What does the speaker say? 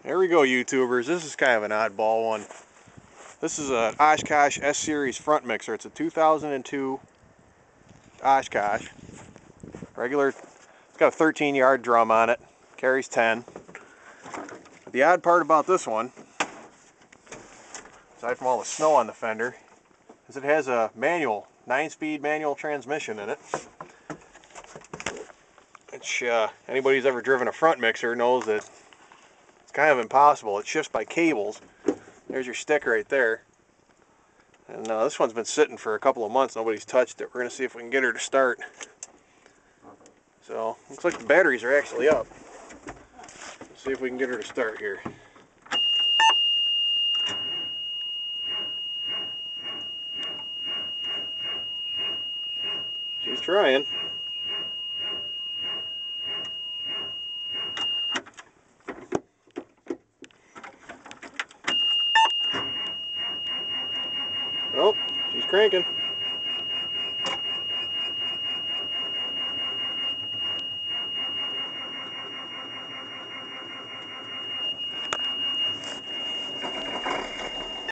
There we go, YouTubers. This is kind of an oddball one. This is an Oshkosh S-Series front mixer. It's a 2002 Oshkosh. Regular, it's got a 13-yard drum on it. Carries 10. The odd part about this one, aside from all the snow on the fender, is it has a manual, 9-speed manual transmission in it. Which, anybody who's ever driven a front mixer knows that it's kind of impossible. It shifts by cables. There's your stick right there. And this one's been sitting for a couple of months. Nobody's touched it. We're going to see if we can get her to start. So, looks like the batteries are actually up. Let's see if we can get her to start here. She's trying. Oh, she's cranking.